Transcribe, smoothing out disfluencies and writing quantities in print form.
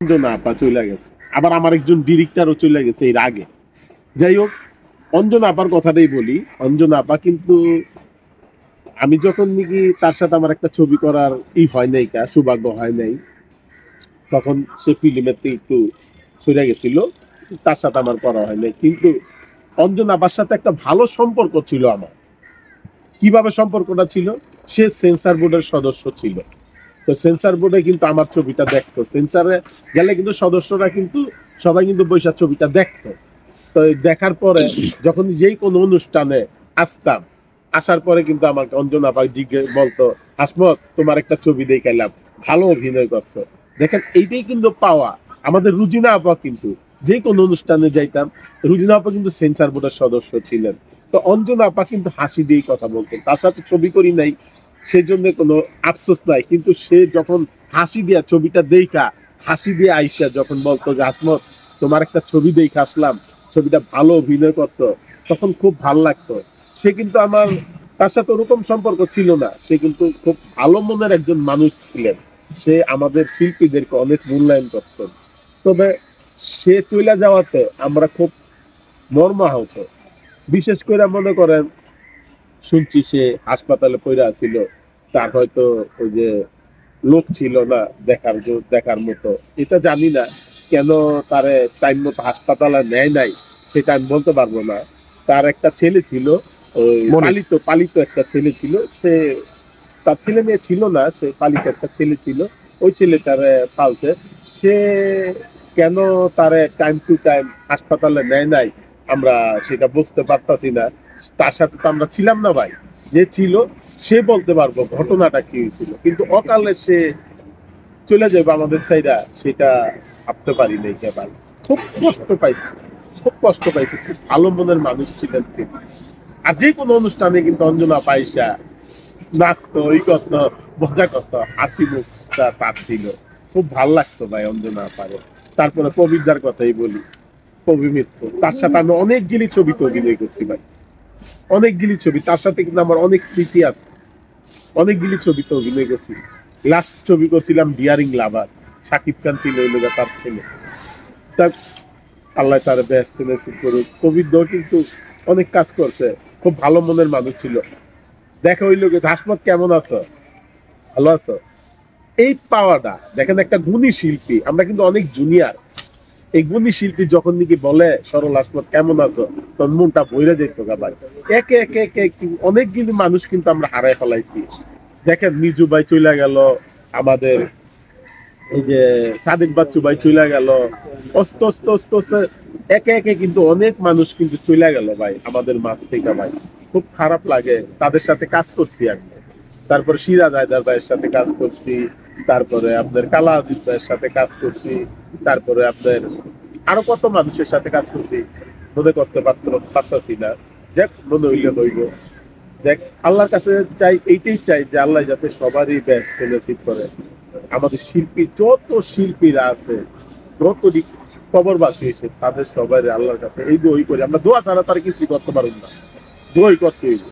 অঞ্জনা আপা চলে গেছে, আবার আমার একজন ডিরেক্টরও চলে গেছে এর আগে। যাই হোক, অঞ্জনা আপার কথাটাই বলি। অঞ্জনা আপা কিন্তু আমি যখন নাকি তার সাথে আমার একটা ছবি করার হয় নাই, সৌভাগ্য হয় নাই, তখন সে ফিল্মের থেকে একটু সরে গেছিল, তার সাথে আমার করা হয় নাই। কিন্তু অঞ্জনা আপার সাথে একটা ভালো সম্পর্ক ছিল আমার। কিভাবে সম্পর্কটা ছিল? সে সেন্সার বোর্ডের সদস্য ছিল। তো সেন্সার বোর্ডে কিন্তু আমার ছবিটা দেখতো, সেন্সারে গেলে কিন্তু সদস্যরা কিন্তু সবাই কিন্তু বৈশাখ ছবিটা দেখতো। তো দেখার পরে যখন যেই কোনো অনুষ্ঠানে আসতাম, আসার পরে কিন্তু আমাকে অঞ্জনা ভাই জিজ্ঞেস বলতো, হাসমত তোমার একটা ছবি দেখাইলাম, ভালো অভিনয় করছো। দেখেন এইটাই কিন্তু পাওয়া। আমাদের রুজিনা আপা কিন্তু যে কোনো অনুষ্ঠানে যাইতাম, রুজিনা আপা কিন্তু সেন্সার বোর্ডের সদস্য ছিলেন। তো অঞ্জনা আপা কিন্তু হাসি দিয়েই কথা বলতেন, তার সাথে ছবি করি নাই সেই জন্য কোনো আফসোস নাই, কিন্তু সে যখন হাসি দিয়া ছবিটা দেখা, হাসি দিয়ে আইসা যখন বলতো যে হাসমত তোমার একটা ছবি দেখে আসলাম, ছবিটা ভালো অভিনয় করতো, তখন খুব ভালো লাগতো। সে কিন্তু আমার তার সাথে ওরকম সম্পর্ক ছিল না, সে কিন্তু খুব ভালো মনের একজন মানুষ ছিলেন। সে আমাদের শিল্পীদেরকে অনেক মূল্যায়ন করতেন। তবে সে চলে যাওয়াতে আমরা খুব মর্মাহত। বিশেষ করে মনে করেন শুনছি সে হাসপাতালে পড়ে ছিল, তার হয়তো ওই যে লোক ছিল না দেখার মতো। এটা জানি না কেন তারে টাইম মতো হাসপাতালে নেয় নাই, সেটা আমি বলতে পারবো না। তার একটা ছেলে ছিল, ওই পালিত পালিত একটা ছেলে ছিল, সে তার ছেলে মেয়ে ছিল না, সে পালিত একটা ছেলে ছিল, ওই ছেলে তারে পালছে। সে কেন তারে টাইম টু টাইম হাসপাতালে নেয় নাই আমরা সেটা বুঝতে পারতাছি না। তার সাথে তো আমরা ছিলাম না ভাই, যে ছিল সে বলতে পারবো ঘটনাটা কি হয়েছিল। কিন্তু অকালে সে চলে যাবে আমাদের সাইডা, সেটা ভাবতে পারি নাই কেবল। খুব কষ্ট পাইছি, খুব কষ্ট পাইছি। খুব ভালো মনের মানুষ ছিলেন তিনি। আর যে কোনো অনুষ্ঠানে কিন্তু অঞ্জনা পাইসা নাচতো, ওই করতো, মজা করতো, হাসি মুখটা তার ছিল। খুব ভাল লাগতো ভাই অঞ্জনা পারে। তারপরে কবিরদার কথাই বলি, কবি মিত্র, তার সাথে আমি অনেকগুলি ছবিতে অভিনয় করছি ভাই, অনেকগুলি ছবি তার সাথে কিন্তু আমার অনেক স্মৃতি আছে। অনেকগুলি ছবিতে অভিনয় করছি। লাস্ট ছবি করছিলাম ডিয়ারিং লাভার, শাকিব খান ছিল ওই লোক, তার ছেলে। তার আল্লাহ তার ব্যস্ত নসিব করুক। কবির দো কিন্তু অনেক কাজ করছে, খুব ভালো মনের মানুষ ছিল। দেখো ওই লোকে, হাসমত কেমন আছো, ভালো আছো, এই পাওয়াটা দেখেন। একটা গুণী শিল্পী, আমরা কিন্তু অনেক জুনিয়র। এই গুণী শিল্পী যখন নাকি বলে সরল হাসমত কেমন আছো, তখন মনটা বইরে যেত ভাই। একে একে একে অনেকগুলি মানুষ কিন্তু আমরা হারাই ফেলাইছি। দেখেন মিজু ভাই চলে গেল, আমাদের এই যে সাদিক বাচ্চু ভাই চলে গেল, অস্ত অস্ত অস্ত অস্ত একে একে কিন্তু অনেক মানুষ কিন্তু চলে গেল ভাই আমাদের মাঝ থেকে ভাই। খুব খারাপ লাগে। তাদের সাথে কাজ করছি আমি, তারপরে সিরাজ হায়দার ভাইয়ের সাথে কাজ করছি, তারপরে আপনার কালা আজিজ ভাইয়ের সাথে কাজ করছি, তারপরে আপনার আরো কত মানুষের সাথে কাজ করছি, মনে করতে পারতাছি না। দেখ মনে হইলে হইব। দেখ আল্লাহর কাছে চাই, এইটাই চাই যে আল্লাহ যাতে সবারই ব্যস্ত নসিব করে। আমাদের শিল্পী যত শিল্পীরা আছে, যত খবরবাসী হয়েছে, তাদের সবাই আল্লাহর কাছে এই দোয়াই করি আমরা। দোয়া ছাড়া তার কিছু করতে পারব না, দোয়াই করতে হইব।